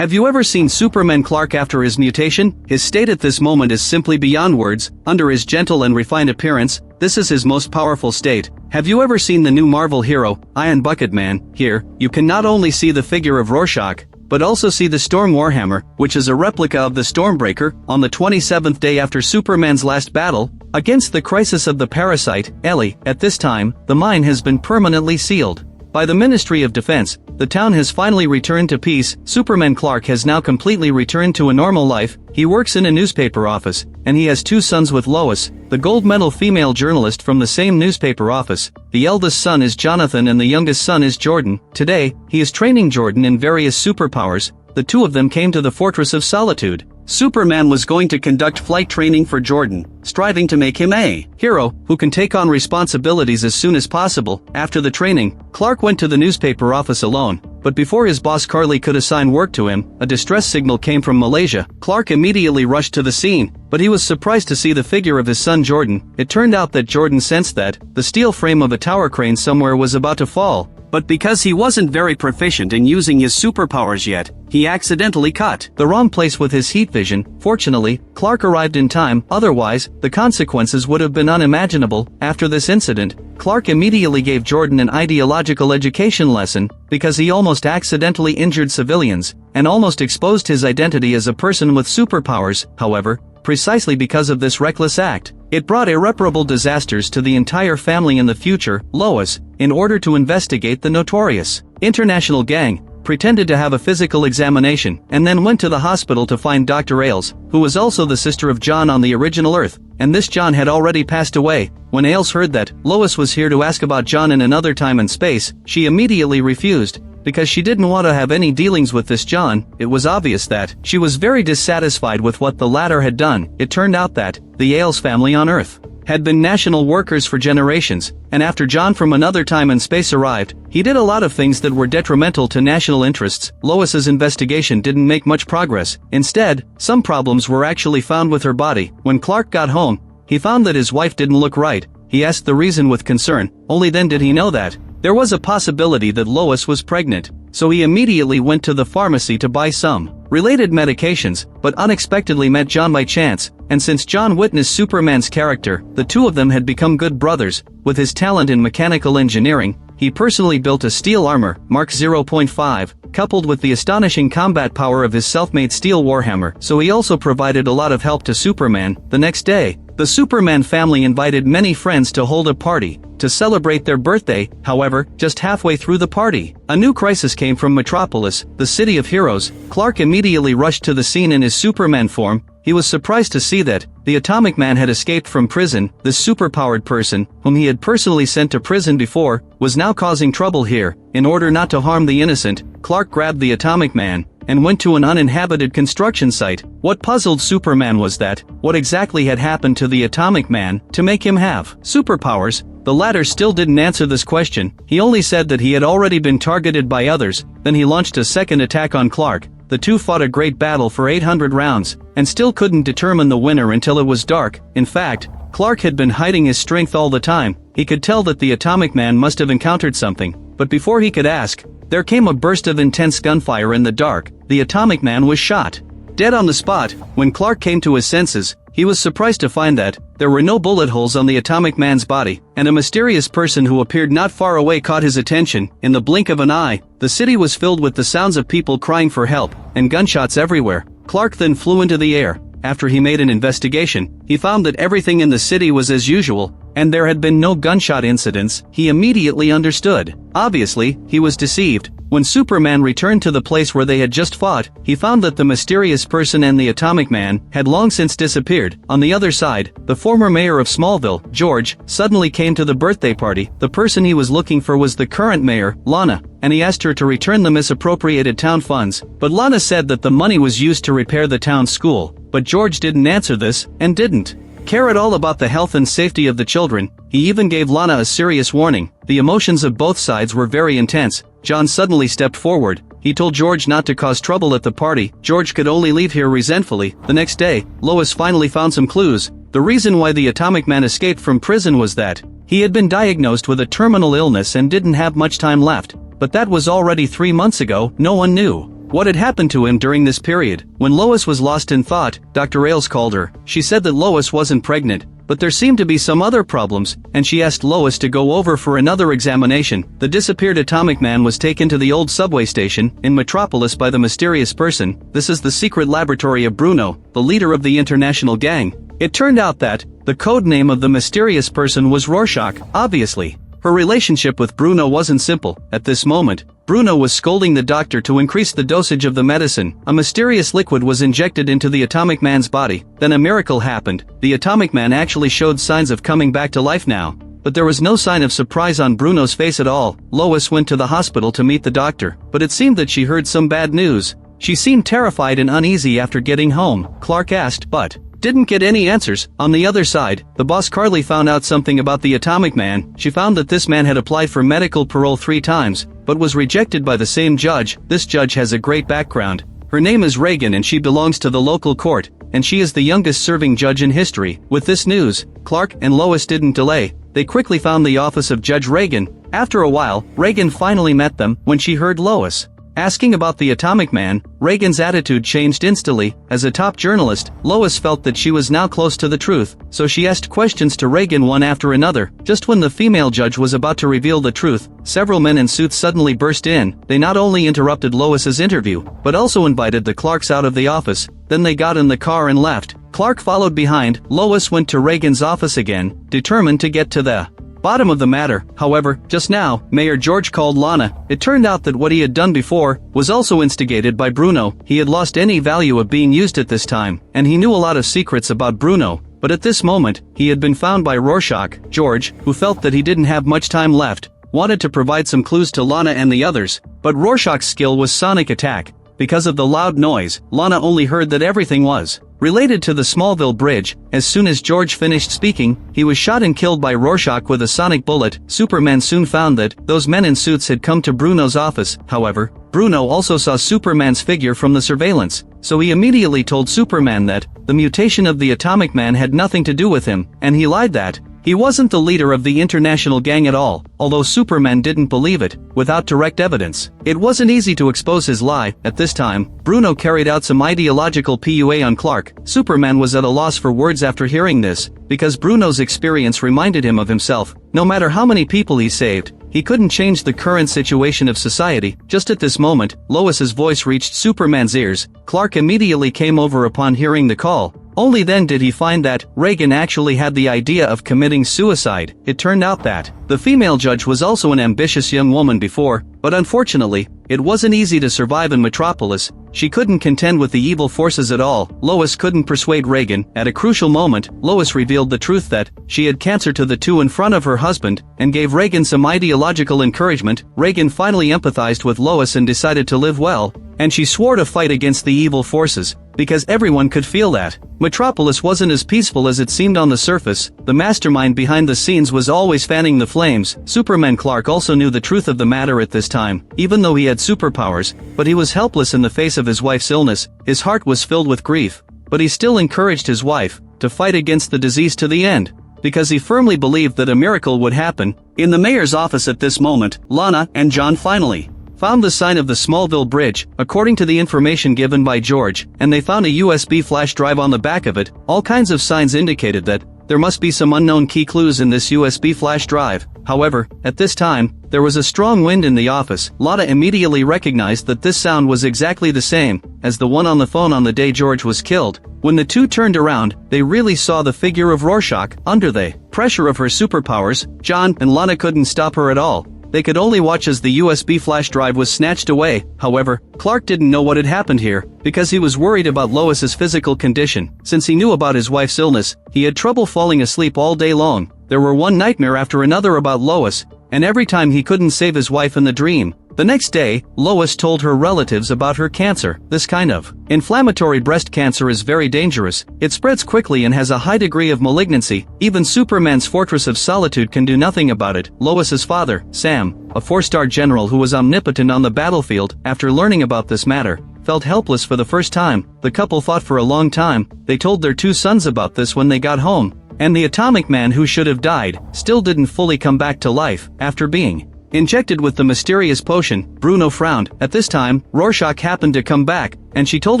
Have you ever seen Superman Clark after his mutation? His state at this moment is simply beyond words. Under his gentle and refined appearance, this is his most powerful state. Have you ever seen the new Marvel hero, Iron Bucket Man? Here, you can not only see the figure of Rorschach, but also see the Storm Warhammer, which is a replica of the Stormbreaker, on the 27th day after Superman's last battle, against the crisis of the parasite, Ellie. At this time, the mine has been permanently sealed by the Ministry of Defense. The town has finally returned to peace. Superman Clark has now completely returned to a normal life. He works in a newspaper office, and he has 2 sons with Lois, the gold medal female journalist from the same newspaper office. The eldest son is Jonathan and the youngest son is Jordan. Today, he is training Jordan in various superpowers. The 2 of them came to the Fortress of Solitude. Superman was going to conduct flight training for Jordan, striving to make him a hero who can take on responsibilities as soon as possible. After the training, Clark went to the newspaper office alone, but before his boss Carly could assign work to him, a distress signal came from Malaysia. Clark immediately rushed to the scene, but he was surprised to see the figure of his son Jordan. It turned out that Jordan sensed that the steel frame of a tower crane somewhere was about to fall. But because he wasn't very proficient in using his superpowers yet, he accidentally cut the wrong place with his heat vision. Fortunately, Clark arrived in time, otherwise, the consequences would have been unimaginable. After this incident, Clark immediately gave Jordan an ideological education lesson, because he almost accidentally injured civilians, and almost exposed his identity as a person with superpowers. However, precisely because of this reckless act, it brought irreparable disasters to the entire family in the future. Lois, in order to investigate the notorious international gang, pretended to have a physical examination, and then went to the hospital to find Dr. Ailes, who was also the sister of John on the original Earth, and this John had already passed away. When Ailes heard that Lois was here to ask about John in another time and space, she immediately refused, because she didn't want to have any dealings with this John. It was obvious that she was very dissatisfied with what the latter had done. It turned out that the Ailes family on Earth had been national workers for generations, and after John from another time and space arrived, he did a lot of things that were detrimental to national interests. Lois's investigation didn't make much progress. Instead, some problems were actually found with her body. When Clark got home, he found that his wife didn't look right. He asked the reason with concern. Only then did he know that there was a possibility that Lois was pregnant, so he immediately went to the pharmacy to buy some related medications, but unexpectedly met John by chance, and since John witnessed Superman's character, the 2 of them had become good brothers. With his talent in mechanical engineering, he personally built a steel armor, Mark 0.5, coupled with the astonishing combat power of his self-made steel warhammer, so he also provided a lot of help to Superman. The next day, the Superman family invited many friends to hold a party to celebrate their birthday. However, just halfway through the party, a new crisis came from Metropolis, the city of heroes. Clark immediately rushed to the scene in his Superman form. He was surprised to see that the Atomic Man had escaped from prison. This superpowered person, whom he had personally sent to prison before, was now causing trouble here. In order not to harm the innocent, Clark grabbed the Atomic Man and went to an uninhabited construction site. What puzzled Superman was that what exactly had happened to the Atomic Man to make him have superpowers. The latter still didn't answer this question. He only said that he had already been targeted by others. Then he launched a second attack on Clark. The 2 fought a great battle for 800 rounds, and still couldn't determine the winner until it was dark. In fact, Clark had been hiding his strength all the time. He could tell that the Atomic Man must have encountered something, but before he could ask, there came a burst of intense gunfire in the dark. The Atomic Man was shot dead on the spot. When Clark came to his senses, he was surprised to find that there were no bullet holes on the Atomic Man's body, and a mysterious person who appeared not far away caught his attention. In the blink of an eye, the city was filled with the sounds of people crying for help, and gunshots everywhere. Clark then flew into the air. After he made an investigation, he found that everything in the city was as usual, and there had been no gunshot incidents. He immediately understood. Obviously, he was deceived. When Superman returned to the place where they had just fought, he found that the mysterious person and the Atomic Man had long since disappeared. On the other side, the former mayor of Smallville, George, suddenly came to the birthday party. The person he was looking for was the current mayor, Lana, and he asked her to return the misappropriated town funds, but Lana said that the money was used to repair the town school. But George didn't answer this, and didn't care at all about the health and safety of the children. He even gave Lana a serious warning. The emotions of both sides were very intense. John suddenly stepped forward. He told George not to cause trouble at the party. George could only leave here resentfully. The next day, Lois finally found some clues. The reason why the Atomic Man escaped from prison was that he had been diagnosed with a terminal illness and didn't have much time left. But that was already 3 months ago. No one knew what had happened to him during this period. When Lois was lost in thought, Dr. Ailes called her. She said that Lois wasn't pregnant, but there seemed to be some other problems, and she asked Lois to go over for another examination. The disappeared Atomic Man was taken to the old subway station in Metropolis by the mysterious person. This is the secret laboratory of Bruno, the leader of the international gang. It turned out that the code name of the mysterious person was Rorschach. Obviously, her relationship with Bruno wasn't simple. At this moment, Bruno was scolding the doctor to increase the dosage of the medicine. A mysterious liquid was injected into the Atomic Man's body. Then a miracle happened. The Atomic Man actually showed signs of coming back to life now. But there was no sign of surprise on Bruno's face at all. Lois went to the hospital to meet the doctor, but it seemed that she heard some bad news. She seemed terrified and uneasy after getting home. Clark asked, but didn't get any answers. On the other side, the boss Carly found out something about the Atomic Man. She found that this man had applied for medical parole 3 times, but was rejected by the same judge. This judge has a great background. Her name is Reagan and she belongs to the local court, and she is the youngest serving judge in history. With this news, Clark and Lois didn't delay. They quickly found the office of Judge Reagan. After a while, Reagan finally met them. When she heard Lois asking about the Atomic Man, Reagan's attitude changed instantly. As a top journalist, Lois felt that she was now close to the truth, so she asked questions to Reagan one after another. Just when the female judge was about to reveal the truth, several men in suits suddenly burst in. They not only interrupted Lois's interview, but also invited the Clarks out of the office. Then they got in the car and left. Clark followed behind. Lois went to Reagan's office again, determined to get to the bottom of the matter. However, just now, Mayor George called Lana. It turned out that what he had done before was also instigated by Bruno. He had lost any value of being used at this time, and he knew a lot of secrets about Bruno. But at this moment, he had been found by Rorschach. George, who felt that he didn't have much time left, wanted to provide some clues to Lana and the others, but Rorschach's skill was sonic attack. Because of the loud noise, Lana only heard that everything was related to the Smallville bridge. As soon as George finished speaking, he was shot and killed by Rorschach with a sonic bullet. Superman soon found that those men in suits had come to Bruno's office. However, Bruno also saw Superman's figure from the surveillance, so he immediately told Superman that the mutation of the Atomic Man had nothing to do with him, and he lied that he wasn't the leader of the international gang at all, although Superman didn't believe it. Without direct evidence, it wasn't easy to expose his lie. At this time, Bruno carried out some ideological PUA on Clark. Superman was at a loss for words after hearing this, because Bruno's experience reminded him of himself. No matter how many people he saved, he couldn't change the current situation of society. Just at this moment, Lois's voice reached Superman's ears. Clark immediately came over upon hearing the call. Only then did he find that Reagan actually had the idea of committing suicide. It turned out that the female judge was also an ambitious young woman before, but unfortunately, it wasn't easy to survive in Metropolis. She couldn't contend with the evil forces at all. Lois couldn't persuade Reagan. At a crucial moment, Lois revealed the truth that she had cancer to the two in front of her husband, and gave Reagan some ideological encouragement. Reagan finally empathized with Lois and decided to live well, and she swore to fight against the evil forces, because everyone could feel that Metropolis wasn't as peaceful as it seemed on the surface. The mastermind behind the scenes was always fanning the flames. Superman Clark also knew the truth of the matter at this time. Even though he had superpowers, but he was helpless in the face of his wife's illness. His heart was filled with grief, but he still encouraged his wife to fight against the disease to the end, because he firmly believed that a miracle would happen. In the mayor's office at this moment, Lana and John finally found the sign of the Smallville bridge, according to the information given by George, and they found a USB flash drive on the back of it. All kinds of signs indicated that there must be some unknown key clues in this USB flash drive. However, at this time, there was a strong wind in the office. Lana immediately recognized that this sound was exactly the same as the one on the phone on the day George was killed. When the two turned around, they really saw the figure of Rorschach. Under the pressure of her superpowers, John and Lana couldn't stop her at all. They could only watch as the USB flash drive was snatched away. However, Clark didn't know what had happened here, because he was worried about Lois's physical condition. Since he knew about his wife's illness, he had trouble falling asleep all day long. There were one nightmare after another about Lois, and every time he couldn't save his wife in the dream. The next day, Lois told her relatives about her cancer. This kind of inflammatory breast cancer is very dangerous. It spreads quickly and has a high degree of malignancy. Even Superman's Fortress of Solitude can do nothing about it. Lois's father, Sam, a 4-star general who was omnipotent on the battlefield, after learning about this matter, felt helpless for the first time. The couple fought for a long time. They told their 2 sons about this when they got home, and the Atomic Man who should have died still didn't fully come back to life. After being injected with the mysterious potion. Bruno frowned. At this time, Rorschach happened to come back, and she told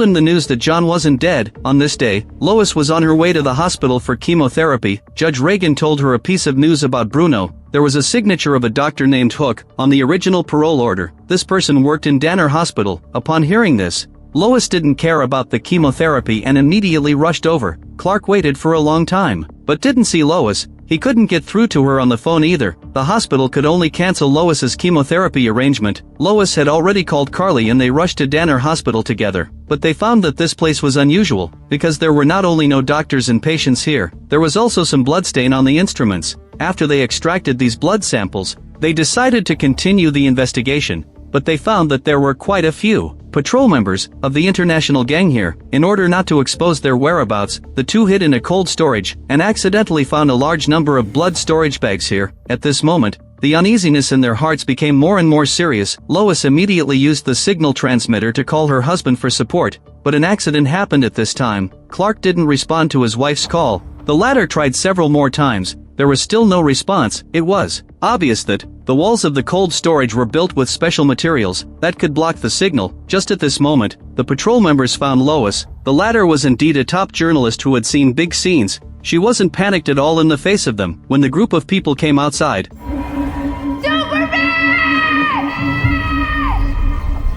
him the news that John wasn't dead. On this day, Lois was on her way to the hospital for chemotherapy. Judge Reagan told her a piece of news about Bruno. There was a signature of a doctor named Hook on the original parole order. This person worked in Danner Hospital. Upon hearing this, Lois didn't care about the chemotherapy and immediately rushed over. Clark waited for a long time, but didn't see Lois. He couldn't get through to her on the phone either. The hospital could only cancel Lois's chemotherapy arrangement. Lois had already called Carly and they rushed to Danner Hospital together. But they found that this place was unusual, because there were not only no doctors and patients here, there was also some bloodstain on the instruments. After they extracted these blood samples, they decided to continue the investigation, but they found that there were quite a few patrol members of the international gang here. In order not to expose their whereabouts, the two hid in a cold storage and accidentally found a large number of blood storage bags here. At this moment, the uneasiness in their hearts became more and more serious. Lois immediately used the signal transmitter to call her husband for support, but an accident happened at this time. Clark didn't respond to his wife's call. The latter tried several more times. There was still no response. It was obvious that the walls of the cold storage were built with special materials that could block the signal. Just at this moment, the patrol members found Lois. The latter was indeed a top journalist who had seen big scenes. She wasn't panicked at all in the face of them. When the group of people came outside,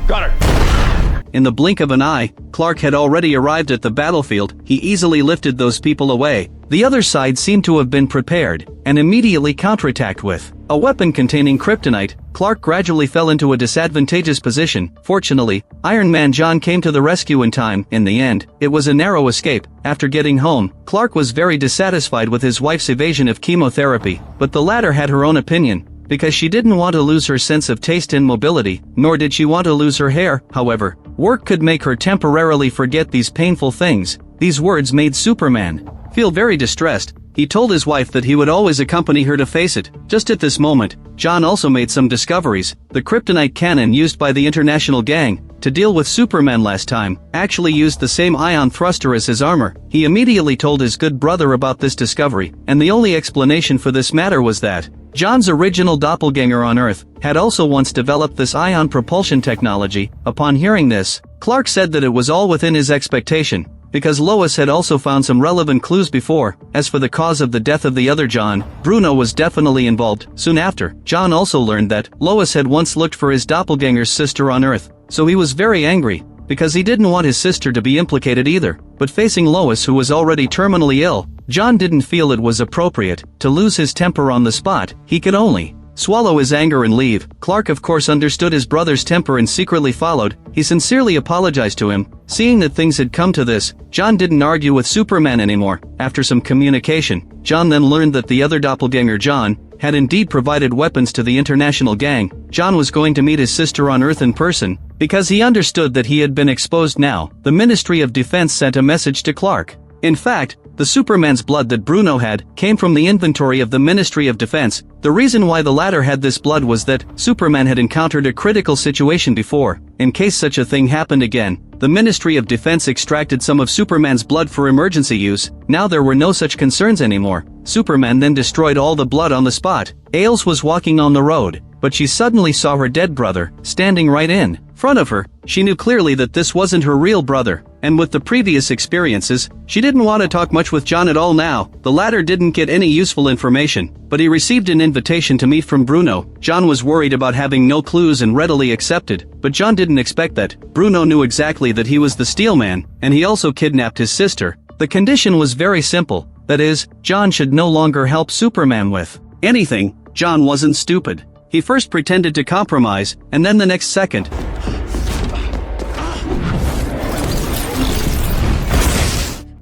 Got her! In the blink of an eye, Clark had already arrived at the battlefield. He easily lifted those people away. The other side seemed to have been prepared, and immediately counterattacked with a weapon containing kryptonite. Clark gradually fell into a disadvantageous position. Fortunately, Iron Man John came to the rescue in time. In the end, it was a narrow escape. After getting home, Clark was very dissatisfied with his wife's evasion of chemotherapy, but the latter had her own opinion, because she didn't want to lose her sense of taste and mobility, nor did she want to lose her hair. However, work could make her temporarily forget these painful things. These words made Superman feel very distressed. He told his wife that he would always accompany her to face it. Just at this moment, John also made some discoveries. The kryptonite cannon used by the international gang to deal with Superman last time actually used the same ion thruster as his armor. He immediately told his good brother about this discovery, and the only explanation for this matter was that John's original doppelganger on Earth had also once developed this ion propulsion technology. Upon hearing this, Clark said that it was all within his expectation, because Lois had also found some relevant clues before. As for the cause of the death of the other John, Bruno was definitely involved. Soon after, John also learned that Lois had once looked for his doppelganger's sister on Earth, so he was very angry, because he didn't want his sister to be implicated either. But facing Lois, who was already terminally ill, John didn't feel it was appropriate to lose his temper on the spot. He could only swallow his anger and leave. Clark of course understood his brother's temper and secretly followed. He sincerely apologized to him. Seeing that things had come to this, John didn't argue with Superman anymore. After some communication, John then learned that the other doppelganger John had indeed provided weapons to the international gang. John was going to meet his sister on Earth in person, because he understood that he had been exposed now. The Ministry of Defense sent a message to Clark. In fact, the Superman's blood that Bruno had came from the inventory of the Ministry of Defense. The reason why the latter had this blood was that Superman had encountered a critical situation before. In case such a thing happened again, the Ministry of Defense extracted some of Superman's blood for emergency use. Now there were no such concerns anymore. Superman then destroyed all the blood on the spot. Ailes was walking on the road, but she suddenly saw her dead brother standing right in front of her. She knew clearly that this wasn't her real brother, and with the previous experiences, she didn't want to talk much with John at all now. The latter didn't get any useful information, but he received an invitation to meet from Bruno. John was worried about having no clues and readily accepted, but John didn't expect that. Bruno knew exactly that he was the Steel Man, and he also kidnapped his sister. The condition was very simple, that is, John should no longer help Superman with anything. John wasn't stupid. He first pretended to compromise, and then the next second,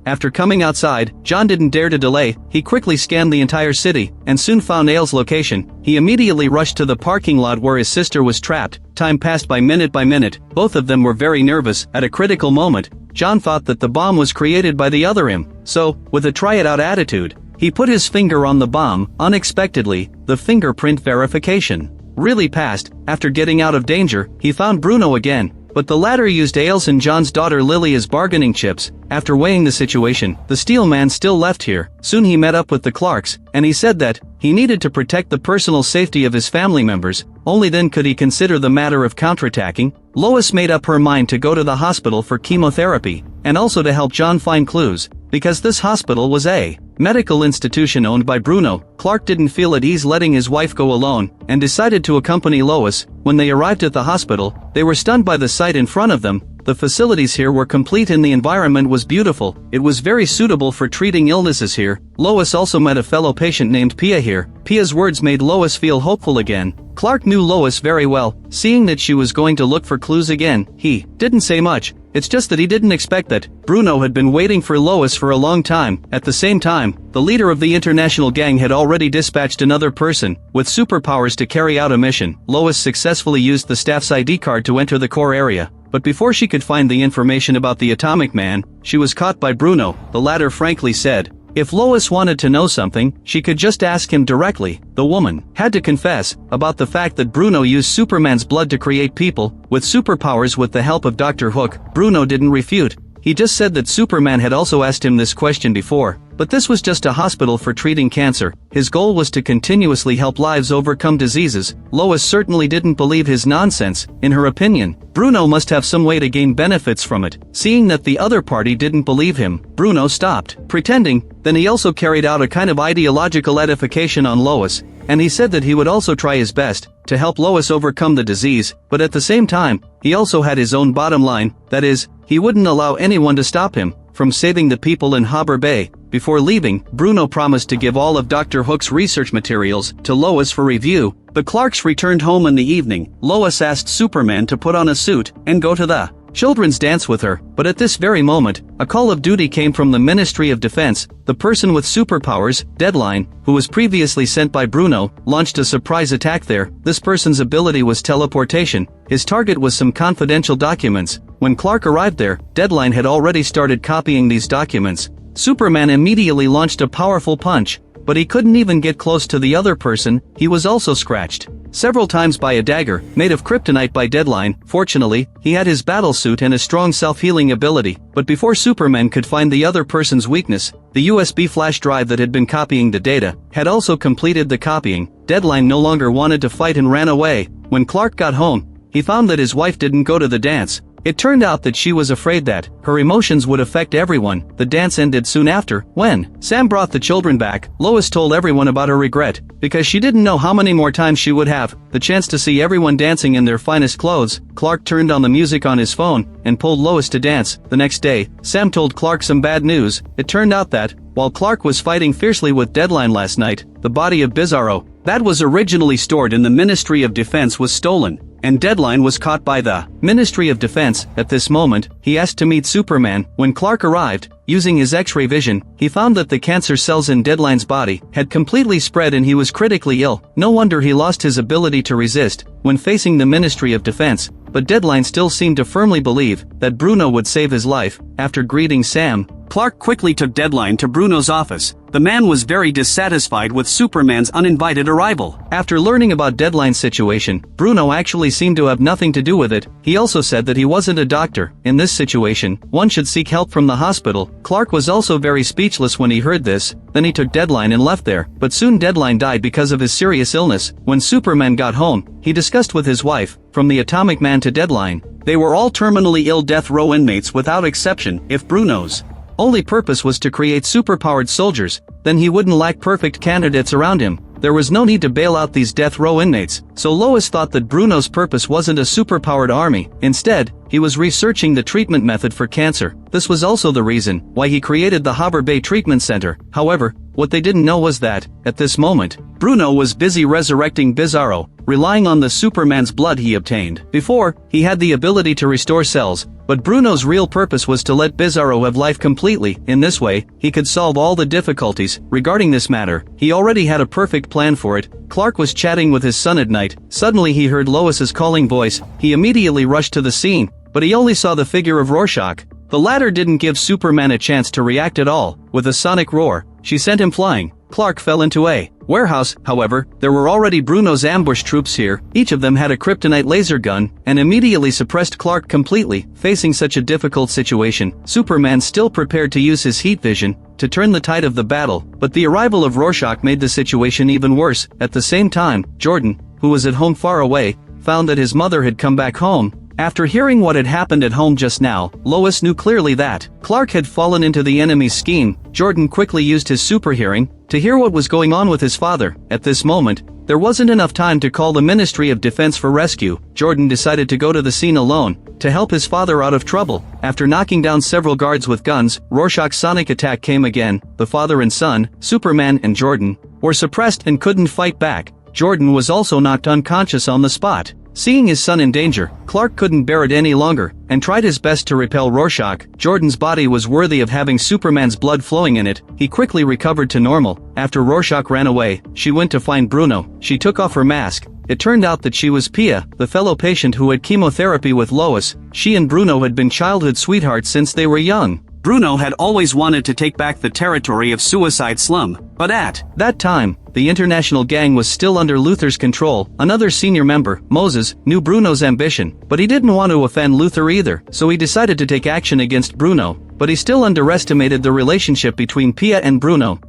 after coming outside, John didn't dare to delay. He quickly scanned the entire city, and soon found Ailes' location. He immediately rushed to the parking lot where his sister was trapped. Time passed by minute. Both of them were very nervous. At a critical moment, John thought that the bomb was created by the other him. So, with a try-it-out attitude, he put his finger on the bomb. Unexpectedly, the fingerprint verification really passed. After getting out of danger, he found Bruno again. but the latter used Ailes and John's daughter Lily as bargaining chips. After weighing the situation, the Steel Man still left here. Soon he met up with the Clarks, and he said that he needed to protect the personal safety of his family members. Only then could he consider the matter of counterattacking. Lois made up her mind to go to the hospital for chemotherapy, and also to help John find clues, because this hospital was a medical institution owned by Bruno. Clark didn't feel at ease letting his wife go alone, and decided to accompany Lois. When they arrived at the hospital, they were stunned by the sight in front of them. The facilities here were complete and the environment was beautiful. It was very suitable for treating illnesses here. Lois also met a fellow patient named Pia here. Pia's words made Lois feel hopeful again. Clark knew Lois very well. Seeing that she was going to look for clues again, he didn't say much. It's just that he didn't expect that Bruno had been waiting for Lois for a long time. At the same time, the leader of the international gang had already dispatched another person with superpowers to carry out a mission. Lois successfully used the staff's ID card to enter the core area. But before she could find the information about the Atomic Man, she was caught by Bruno. The latter frankly said, if Lois wanted to know something, she could just ask him directly. The woman had to confess about the fact that Bruno used Superman's blood to create people with superpowers with the help of Dr. Hook. Bruno didn't refute. He just said that Superman had also asked him this question before. But this was just a hospital for treating cancer. His goal was to continuously help lives overcome diseases. Lois certainly didn't believe his nonsense. In her opinion, Bruno must have some way to gain benefits from it. Seeing that the other party didn't believe him, Bruno stopped pretending. Then he also carried out a kind of ideological edification on Lois, and he said that he would also try his best to help Lois overcome the disease, but at the same time, he also had his own bottom line, that is, he wouldn't allow anyone to stop him from saving the people in Harbor Bay. Before leaving, Bruno promised to give all of Dr. Hook's research materials to Lois for review. The Clarks returned home in the evening. Lois asked Superman to put on a suit and go to the children's dance with her, but at this very moment, a call of duty came from the Ministry of Defense. The person with superpowers, Deadline, who was previously sent by Bruno, launched a surprise attack there. This person's ability was teleportation. His target was some confidential documents. When Clark arrived there, Deadline had already started copying these documents. Superman immediately launched a powerful punch, but he couldn't even get close to the other person. He was also scratched several times by a dagger, made of kryptonite by Deadline. Fortunately, he had his battle suit and a strong self-healing ability, but before Superman could find the other person's weakness, the USB flash drive that had been copying the data had also completed the copying. Deadline no longer wanted to fight and ran away. When Clark got home, he found that his wife didn't go to the dance. It turned out that she was afraid that her emotions would affect everyone. The dance ended soon after. When Sam brought the children back, Lois told everyone about her regret, because she didn't know how many more times she would have the chance to see everyone dancing in their finest clothes. Clark turned on the music on his phone and pulled Lois to dance. The next day, Sam told Clark some bad news. It turned out that, while Clark was fighting fiercely with Deadline last night, the body of Bizarro, that was originally stored in the Ministry of Defense, was stolen, and Deadline was caught by the Ministry of Defense. At this moment, he asked to meet Superman. When Clark arrived, using his X-ray vision, he found that the cancer cells in Deadline's body had completely spread and he was critically ill. No wonder he lost his ability to resist when facing the Ministry of Defense, but Deadline still seemed to firmly believe that Bruno would save his life. After greeting Sam, Clark quickly took Deadline to Bruno's office. The man was very dissatisfied with Superman's uninvited arrival. After learning about Deadline's situation, Bruno actually seemed to have nothing to do with it. He also said that he wasn't a doctor. In this situation, one should seek help from the hospital. Clark was also very speechless when he heard this. Then he took Deadline and left there. But soon Deadline died because of his serious illness. When Superman got home, he discussed with his wife, from the Atomic Man to Deadline, they were all terminally ill death row inmates without exception. If Bruno's only purpose was to create superpowered soldiers, then he wouldn't lack perfect candidates around him. There was no need to bail out these death row inmates. So Lois thought that Bruno's purpose wasn't a superpowered army. Instead, he was researching the treatment method for cancer. This was also the reason why he created the Harbor Bay Treatment Center. However, what they didn't know was that, at this moment, Bruno was busy resurrecting Bizarro, relying on the Superman's blood he obtained. Before, he had the ability to restore cells, but Bruno's real purpose was to let Bizarro have life completely. In this way, he could solve all the difficulties. Regarding this matter, he already had a perfect plan for it. Clark was chatting with his son at night. Suddenly he heard Lois's calling voice. He immediately rushed to the scene, but he only saw the figure of Rorschach. The latter didn't give Superman a chance to react at all. With a sonic roar, she sent him flying. Clark fell into a warehouse. However, there were already Bruno's ambush troops here. Each of them had a kryptonite laser gun, and immediately suppressed Clark completely. Facing such a difficult situation, Superman still prepared to use his heat vision to turn the tide of the battle, but the arrival of Rorschach made the situation even worse. At the same time, Jordan, who was at home far away, found that his mother had come back home. After hearing what had happened at home just now, Lois knew clearly that Clark had fallen into the enemy's scheme. Jordan quickly used his super hearing to hear what was going on with his father. At this moment, there wasn't enough time to call the Ministry of Defense for rescue. Jordan decided to go to the scene alone to help his father out of trouble. After knocking down several guards with guns, Rorschach's sonic attack came again. The father and son, Superman and Jordan, were suppressed and couldn't fight back. Jordan was also knocked unconscious on the spot. Seeing his son in danger, Clark couldn't bear it any longer, and tried his best to repel Rorschach. Jordan's body was worthy of having Superman's blood flowing in it. He quickly recovered to normal. After Rorschach ran away, she went to find Bruno. She took off her mask. It turned out that she was Pia, the fellow patient who had chemotherapy with Lois. She and Bruno had been childhood sweethearts since they were young. Bruno had always wanted to take back the territory of Suicide Slum, but at that time, the international gang was still under Luthor's control. Another senior member, Moses, knew Bruno's ambition, but he didn't want to offend Luthor either, so he decided to take action against Bruno, but he still underestimated the relationship between Pia and Bruno.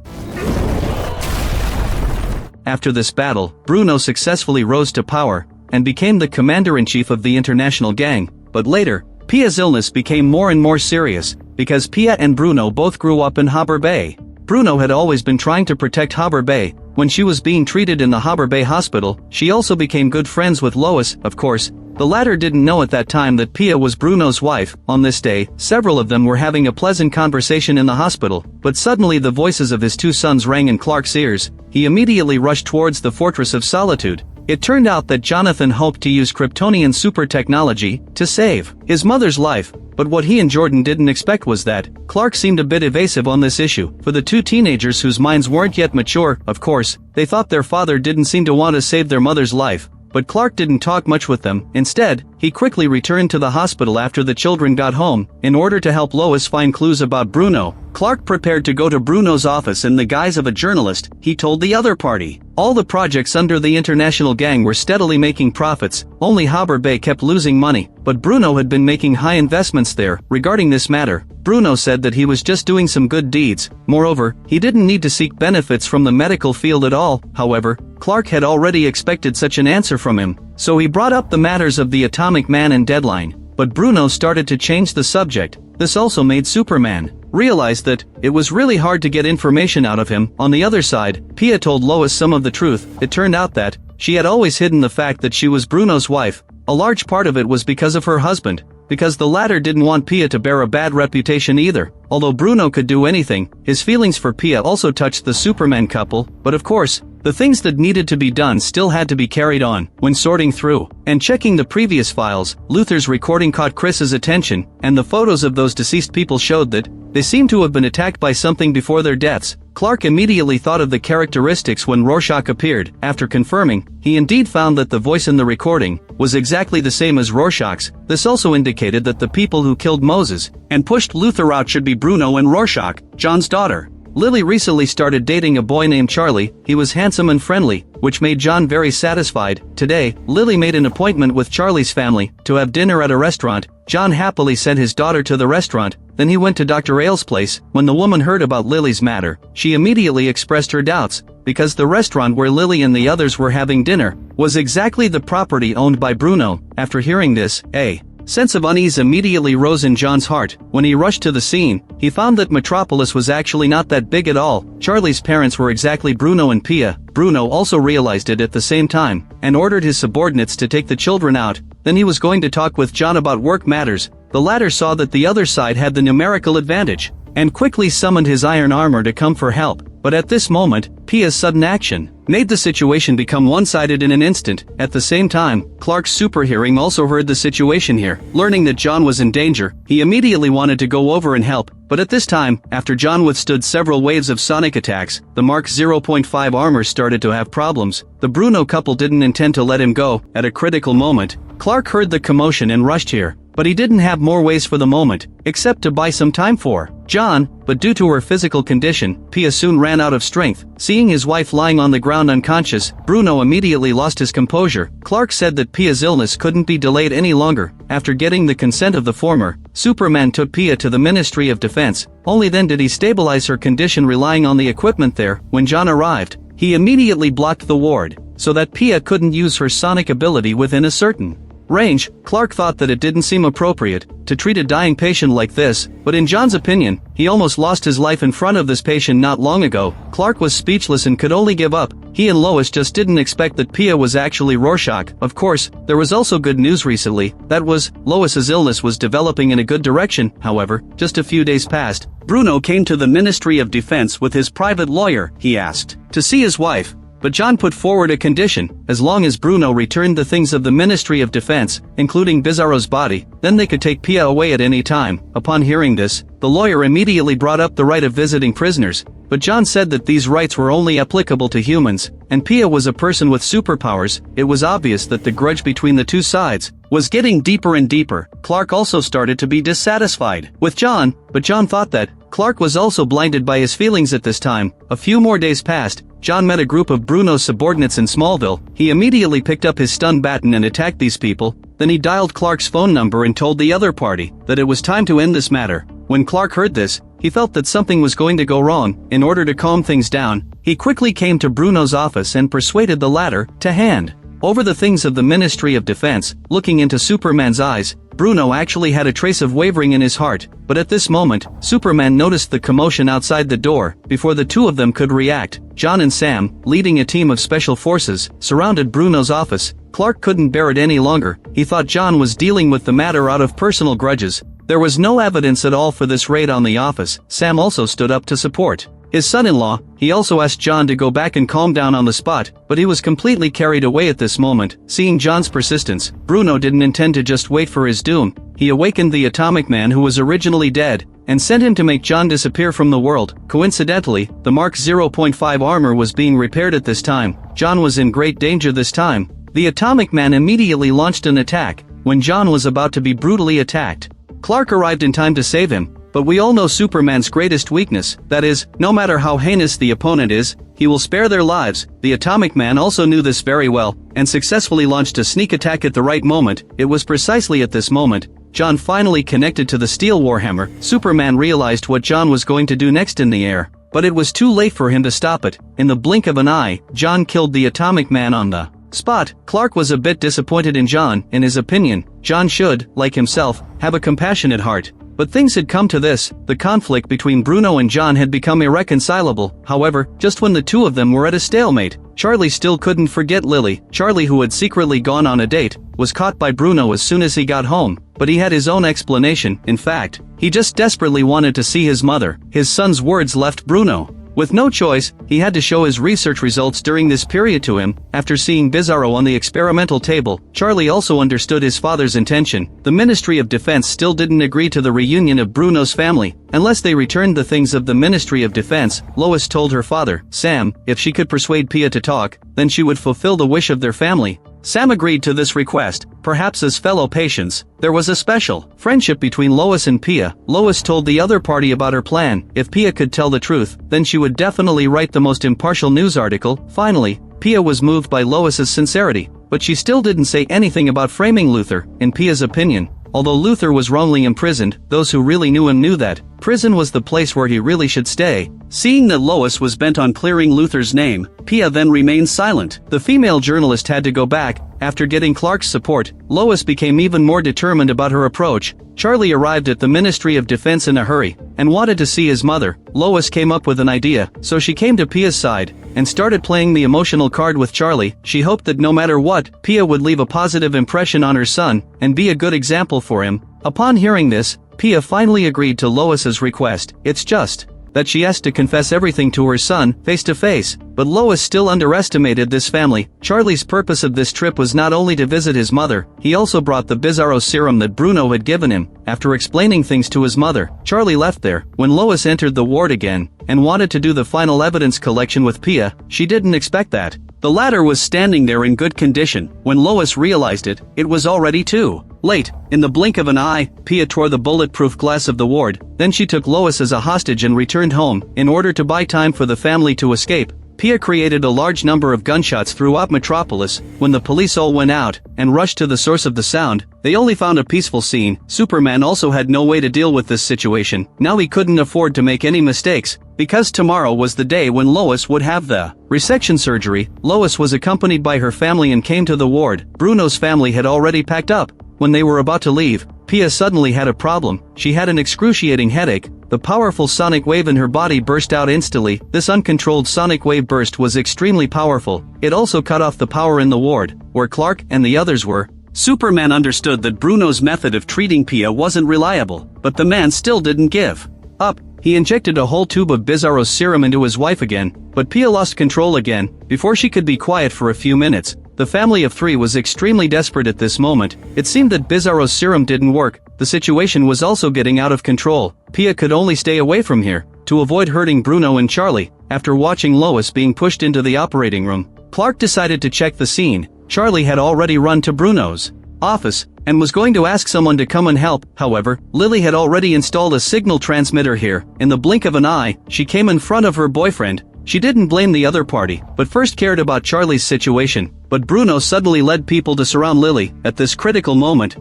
After this battle, Bruno successfully rose to power and became the commander-in-chief of the international gang, but later, Pia's illness became more and more serious, because Pia and Bruno both grew up in Harbor Bay. Bruno had always been trying to protect Harbor Bay. When she was being treated in the Harbor Bay hospital, she also became good friends with Lois. Of course, the latter didn't know at that time that Pia was Bruno's wife. On this day, several of them were having a pleasant conversation in the hospital, but suddenly the voices of his two sons rang in Clark's ears. He immediately rushed towards the Fortress of Solitude. It turned out that Jonathan hoped to use Kryptonian super technology to save his mother's life, but what he and Jordan didn't expect was that Clark seemed a bit evasive on this issue. For the two teenagers whose minds weren't yet mature, of course, they thought their father didn't seem to want to save their mother's life, but Clark didn't talk much with them. Instead, he quickly returned to the hospital after the children got home. In order to help Lois find clues about Bruno, Clark prepared to go to Bruno's office in the guise of a journalist. He told the other party all the projects under the international gang were steadily making profits, only Harbor Bay kept losing money, but Bruno had been making high investments there. Regarding this matter, Bruno said that he was just doing some good deeds. Moreover, he didn't need to seek benefits from the medical field at all. However, Clark had already expected such an answer from him, so he brought up the matters of the Atomic Man and deadline. But Bruno started to change the subject. This also made Superman realize that it was really hard to get information out of him. On the other side, Pia told Lois some of the truth. It turned out that she had always hidden the fact that she was Bruno's wife. A large part of it was because of her husband, because the latter didn't want Pia to bear a bad reputation either. Although Bruno could do anything, his feelings for Pia also touched the Superman couple, but of course, the things that needed to be done still had to be carried on. When sorting through and checking the previous files, Luthor's recording caught Chris's attention, and the photos of those deceased people showed that they seemed to have been attacked by something before their deaths. Clark immediately thought of the characteristics when Rorschach appeared. After confirming, he indeed found that the voice in the recording was exactly the same as Rorschach's. This also indicated that the people who killed Moses and pushed Luthor out should be Bruno and Rorschach, John's daughter. Lily recently started dating a boy named Charlie. He was handsome and friendly, which made John very satisfied. Today, Lily made an appointment with Charlie's family to have dinner at a restaurant. John happily sent his daughter to the restaurant, then he went to Dr. Ailes' place. When the woman heard about Lily's matter, she immediately expressed her doubts, because the restaurant where Lily and the others were having dinner was exactly the property owned by Bruno. After hearing this, a sense of unease immediately rose in John's heart. When he rushed to the scene, he found that Metropolis was actually not that big at all. Charlie's parents were exactly Bruno and Pia. Bruno also realized it at the same time, and ordered his subordinates to take the children out. Then he was going to talk with John about work matters. The latter saw that the other side had the numerical advantage, and quickly summoned his iron armor to come for help. But at this moment, Pia's sudden action made the situation become one-sided in an instant. At the same time, Clark's super hearing also heard the situation here. Learning that John was in danger, he immediately wanted to go over and help. But at this time, after John withstood several waves of sonic attacks, the Mark 0.5 armor started to have problems. The Bruno couple didn't intend to let him go. At a critical moment, Clark heard the commotion and rushed here, but he didn't have more ways for the moment, except to buy some time for John, but due to her physical condition, Pia soon ran out of strength. Seeing his wife lying on the ground unconscious, Bruno immediately lost his composure. Clark said that Pia's illness couldn't be delayed any longer. After getting the consent of the former, Superman took Pia to the Ministry of Defense. Only then did he stabilize her condition relying on the equipment there. When John arrived, he immediately blocked the ward, so that Pia couldn't use her sonic ability within a certain range. Clark thought that it didn't seem appropriate to treat a dying patient like this, but in John's opinion, he almost lost his life in front of this patient not long ago. Clark was speechless and could only give up. He and Lois just didn't expect that Pia was actually Rorschach. Of course, there was also good news recently. That was, Lois's illness was developing in a good direction. However, just a few days passed. Bruno came to the Ministry of Defense with his private lawyer. He asked to see his wife. But John put forward a condition: as long as Bruno returned the things of the Ministry of Defense, including Bizarro's body, then they could take Pia away at any time. Upon hearing this, the lawyer immediately brought up the right of visiting prisoners, but John said that these rights were only applicable to humans, and Pia was a person with superpowers. It was obvious that the grudge between the two sides was getting deeper and deeper. Clark also started to be dissatisfied with John, but John thought that Clark was also blinded by his feelings at this time. A few more days passed. John met a group of Bruno's subordinates in Smallville. He immediately picked up his stun baton and attacked these people. Then he dialed Clark's phone number and told the other party that it was time to end this matter. When Clark heard this, he felt that something was going to go wrong. In order to calm things down, he quickly came to Bruno's office and persuaded the latter to hand over the things of the Ministry of Defense. Looking into Superman's eyes, Bruno actually had a trace of wavering in his heart, but at this moment, Superman noticed the commotion outside the door. Before the two of them could react, John and Sam, leading a team of special forces, surrounded Bruno's office. Clark couldn't bear it any longer. He thought John was dealing with the matter out of personal grudges. There was no evidence at all for this raid on the office. Sam also stood up to support his son-in-law. He also asked John to go back and calm down on the spot, but he was completely carried away at this moment. Seeing John's persistence, Bruno didn't intend to just wait for his doom. He awakened the Atomic Man who was originally dead, and sent him to make John disappear from the world. Coincidentally, the Mark 0.5 armor was being repaired at this time. John was in great danger this time. The Atomic Man immediately launched an attack. When John was about to be brutally attacked, Clark arrived in time to save him. But we all know Superman's greatest weakness, that is, no matter how heinous the opponent is, he will spare their lives. The Atomic Man also knew this very well, and successfully launched a sneak attack at the right moment. It was precisely at this moment John finally connected to the steel warhammer. Superman realized what John was going to do next in the air, but it was too late for him to stop it. In the blink of an eye, John killed the Atomic Man on the spot. Clark was a bit disappointed in John. In his opinion, John should, like himself, have a compassionate heart. But things had come to this. The conflict between Bruno and John had become irreconcilable. However, just when the two of them were at a stalemate, Charlie still couldn't forget Lily. Charlie, who had secretly gone on a date, was caught by Bruno as soon as he got home, but he had his own explanation. In fact, he just desperately wanted to see his mother. His son's words left Bruno with no choice. He had to show his research results during this period to him. After seeing Bizarro on the experimental table, Charlie also understood his father's intention. The Ministry of Defense still didn't agree to the reunion of Bruno's family, unless they returned the things of the Ministry of Defense. Lois told her father, Sam, if she could persuade Pia to talk, then she would fulfill the wish of their family. Sam agreed to this request. Perhaps as fellow patients, there was a special friendship between Lois and Pia. Lois told the other party about her plan. If Pia could tell the truth, then she would definitely write the most impartial news article. Finally, Pia was moved by Lois's sincerity, but she still didn't say anything about framing Luthor. In Pia's opinion, although Luthor was wrongly imprisoned, those who really knew him knew that prison was the place where he really should stay. Seeing that Lois was bent on clearing Luthor's name, Pia then remained silent. The female journalist had to go back. After getting Clark's support, Lois became even more determined about her approach. Charlie arrived at the Ministry of Defense in a hurry, and wanted to see his mother. Lois came up with an idea, so she came to Pia's side, and started playing the emotional card with Charlie. She hoped that no matter what, Pia would leave a positive impression on her son, and be a good example for him. Upon hearing this, Pia finally agreed to Lois's request. It's just that she has to confess everything to her son, face to face. But Lois still underestimated this family. Charlie's purpose of this trip was not only to visit his mother, he also brought the Bizarro serum that Bruno had given him. After explaining things to his mother, Charlie left there. When Lois entered the ward again, and wanted to do the final evidence collection with Pia, she didn't expect that The latter was standing there in good condition. When Lois realized it, it was already too late. In the blink of an eye, Pia tore the bulletproof glass of the ward, then she took Lois as a hostage and returned home. In order to buy time for the family to escape, Pia created a large number of gunshots throughout Metropolis. When the police all went out and rushed to the source of the sound, they only found a peaceful scene. Superman also had no way to deal with this situation. Now he couldn't afford to make any mistakes, because tomorrow was the day when Lois would have the resection surgery. Lois was accompanied by her family and came to the ward. Bruno's family had already packed up. When they were about to leave, Pia suddenly had a problem. She had an excruciating headache. The powerful sonic wave in her body burst out instantly. This uncontrolled sonic wave burst was extremely powerful. It also cut off the power in the ward, where Clark and the others were. Superman understood that Bruno's method of treating Pia wasn't reliable, but the man still didn't give up. He injected a whole tube of Bizarro's serum into his wife again, but Pia lost control again. Before she could be quiet for a few minutes, the family of three was extremely desperate at this moment. It seemed that Bizarro's serum didn't work. The situation was also getting out of control. Pia could only stay away from here, to avoid hurting Bruno and Charlie. After watching Lois being pushed into the operating room, Clark decided to check the scene. Charlie had already run to Bruno's office, and was going to ask someone to come and help. However, Lily had already installed a signal transmitter here. In the blink of an eye, she came in front of her boyfriend. She didn't blame the other party, but first cared about Charlie's situation. But Bruno suddenly led people to surround Lily. At this critical moment,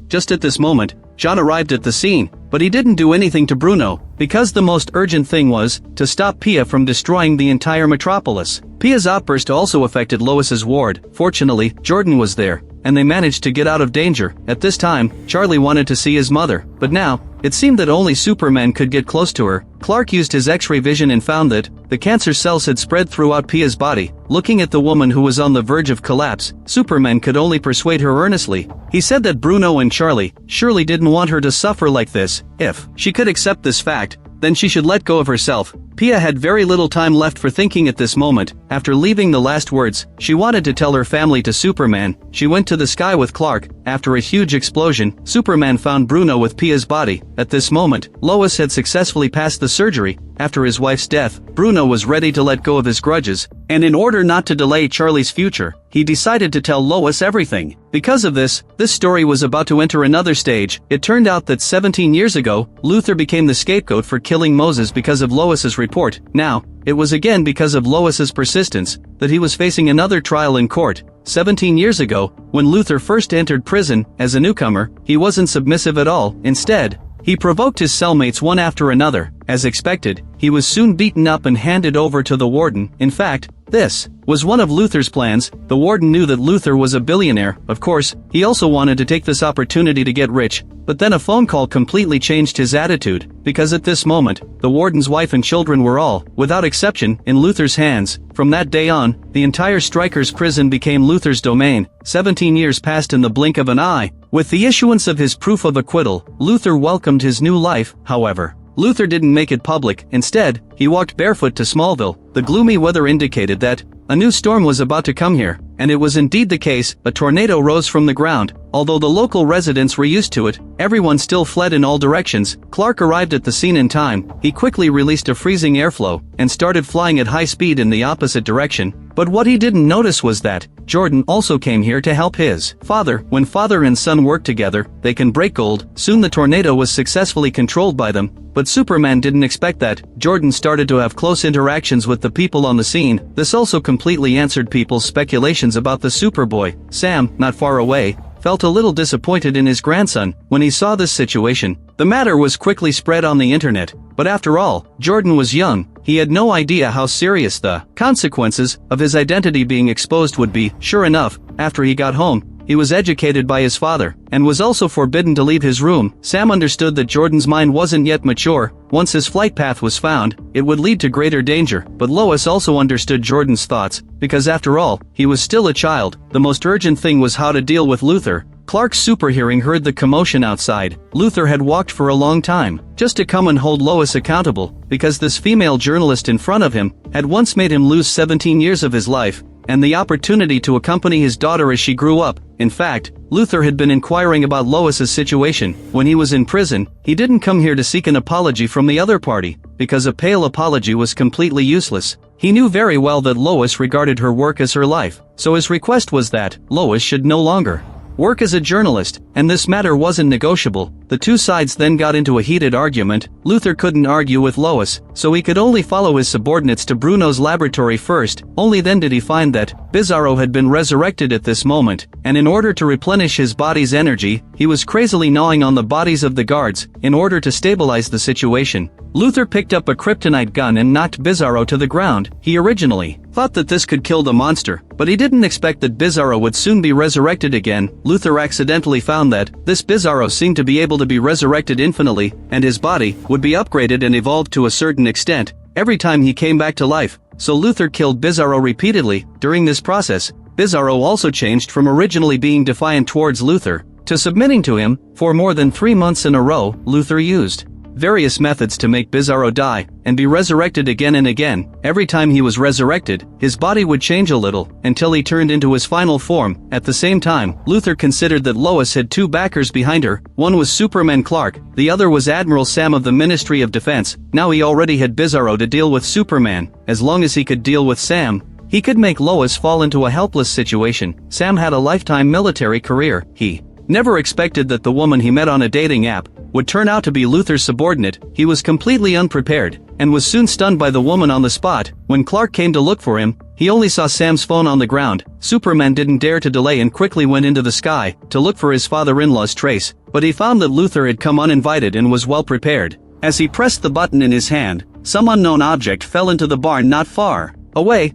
just at this moment, John arrived at the scene, but he didn't do anything to Bruno, because the most urgent thing was to stop Pia from destroying the entire metropolis. Pia's outburst also affected Lois's ward. Fortunately, Jordan was there, and they managed to get out of danger. At this time, Charlie wanted to see his mother, but now, it seemed that only Superman could get close to her. Clark used his X-ray vision and found that the cancer cells had spread throughout Pia's body. Looking at the woman who was on the verge of collapse, Superman could only persuade her earnestly. He said that Bruno and Charlie surely didn't want her to suffer like this. If she could accept this fact, then she should let go of herself. Pia had very little time left for thinking at this moment. After leaving the last words, she wanted to tell her family to Superman. She went to the sky with Clark. After a huge explosion, Superman found Bruno with Pia's body. At this moment, Lois had successfully passed the surgery. After his wife's death, Bruno was ready to let go of his grudges, and in order not to delay Charlie's future, he decided to tell Lois everything. Because of this story was about to enter another stage. It turned out that 17 years ago, Luthor became the scapegoat for killing Moses because of Lois's report. Now, it was again because of Lois's persistence that he was facing another trial in court. 17 years ago, when Luthor first entered prison as a newcomer, he wasn't submissive at all. Instead, he provoked his cellmates one after another. As expected, he was soon beaten up and handed over to the warden. In fact, this was one of Luthor's plans. The warden knew that Luthor was a billionaire. Of course, he also wanted to take this opportunity to get rich. But then a phone call completely changed his attitude, because at this moment, the warden's wife and children were all, without exception, in Luthor's hands. From that day on, the entire Strikers prison became Luthor's domain. 17 years passed in the blink of an eye. With the issuance of his proof of acquittal, Luthor welcomed his new life. However, Luthor didn't make it public. Instead, he walked barefoot to Smallville. The gloomy weather indicated that a new storm was about to come here, and it was indeed the case. A tornado rose from the ground. Although the local residents were used to it, everyone still fled in all directions. Clark arrived at the scene in time. He quickly released a freezing airflow and started flying at high speed in the opposite direction. But what he didn't notice was that Jordan also came here to help his father. When father and son work together, they can break gold. Soon the tornado was successfully controlled by them. But Superman didn't expect that. Jordan started to have close interactions with the people on the scene. This also completely answered people's speculations about the Superboy. Sam, not far away, felt a little disappointed in his grandson. When he saw this situation, the matter was quickly spread on the internet. But after all, Jordan was young. He had no idea how serious the consequences of his identity being exposed would be. Sure enough, after he got home, he was educated by his father, and was also forbidden to leave his room. Sam understood that Jordan's mind wasn't yet mature. Once his flight path was found, it would lead to greater danger. But Lois also understood Jordan's thoughts, because after all, he was still a child. The most urgent thing was how to deal with Luthor. Clark's superhearing heard the commotion outside. Luthor had walked for a long time, just to come and hold Lois accountable, because this female journalist in front of him had once made him lose 17 years of his life, and the opportunity to accompany his daughter as she grew up. In fact, Luthor had been inquiring about Lois's situation. When he was in prison, he didn't come here to seek an apology from the other party, because a pale apology was completely useless. He knew very well that Lois regarded her work as her life, so his request was that Lois should no longer work as a journalist, and this matter wasn't negotiable. The two sides then got into a heated argument. Luthor couldn't argue with Lois, so he could only follow his subordinates to Bruno's laboratory first. Only then did he find that Bizarro had been resurrected at this moment, and in order to replenish his body's energy, he was crazily gnawing on the bodies of the guards, in order to stabilize the situation. Luthor picked up a kryptonite gun and knocked Bizarro to the ground. He originally thought that this could kill the monster, but he didn't expect that Bizarro would soon be resurrected again. Luthor accidentally found that this Bizarro seemed to be able to be resurrected infinitely, and his body would be upgraded and evolved to a certain extent every time he came back to life. So Luthor killed Bizarro repeatedly. During this process, Bizarro also changed from originally being defiant towards Luthor to submitting to him. For more than 3 months in a row, Luthor used various methods to make Bizarro die and be resurrected again and again. Every time he was resurrected, his body would change a little until he turned into his final form. At the same time, Luthor considered that Lois had two backers behind her. One was Superman Clark, the other was Admiral Sam of the Ministry of Defense. Now he already had Bizarro to deal with Superman. As long as he could deal with Sam, he could make Lois fall into a helpless situation. Sam had a lifetime military career. He never expected that the woman he met on a dating app would turn out to be Luthor's subordinate. He was completely unprepared, and was soon stunned by the woman on the spot. When Clark came to look for him, he only saw Sam's phone on the ground. Superman didn't dare to delay and quickly went into the sky to look for his father-in-law's trace, but he found that Luthor had come uninvited and was well prepared. As he pressed the button in his hand, some unknown object fell into the barn not far away.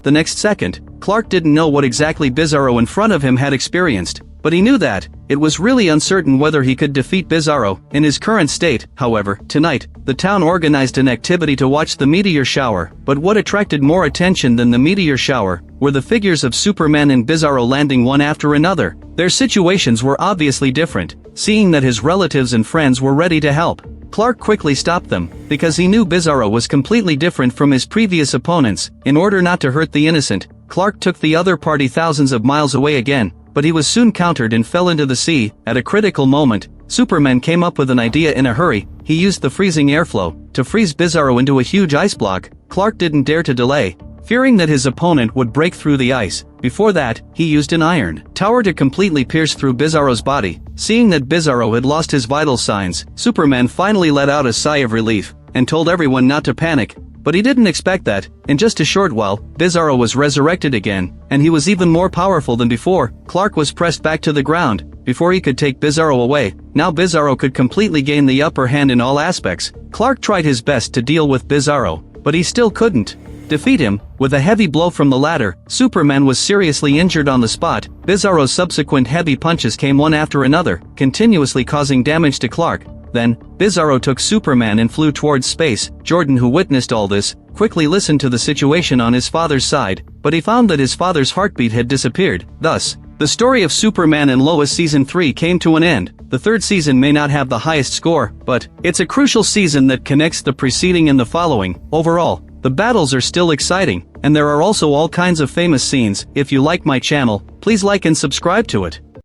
The next second, Clark didn't know what exactly Bizarro in front of him had experienced, but he knew that it was really uncertain whether he could defeat Bizarro in his current state. However, tonight, the town organized an activity to watch the meteor shower, but what attracted more attention than the meteor shower were the figures of Superman and Bizarro landing one after another. Their situations were obviously different. Seeing that his relatives and friends were ready to help, Clark quickly stopped them, because he knew Bizarro was completely different from his previous opponents. In order not to hurt the innocent, Clark took the other party thousands of miles away again, but he was soon countered and fell into the sea. At a critical moment, Superman came up with an idea in a hurry. He used the freezing airflow to freeze Bizarro into a huge ice block. Clark didn't dare to delay, fearing that his opponent would break through the ice. Before that, he used an iron tower to completely pierce through Bizarro's body. Seeing that Bizarro had lost his vital signs, Superman finally let out a sigh of relief and told everyone not to panic. But he didn't expect that, in just a short while, Bizarro was resurrected again, and he was even more powerful than before. Clark was pressed back to the ground before he could take Bizarro away. Now Bizarro could completely gain the upper hand in all aspects. Clark tried his best to deal with Bizarro, but he still couldn't defeat him. With a heavy blow from the ladder, Superman was seriously injured on the spot. Bizarro's subsequent heavy punches came one after another, continuously causing damage to Clark. Then, Bizarro took Superman and flew towards space. Jordan, who witnessed all this, quickly listened to the situation on his father's side, but he found that his father's heartbeat had disappeared. Thus, the story of Superman and Lois Season 3 came to an end. The third season may not have the highest score, but it's a crucial season that connects the preceding and the following. Overall, the battles are still exciting, and there are also all kinds of famous scenes. If you like my channel, please like and subscribe to it.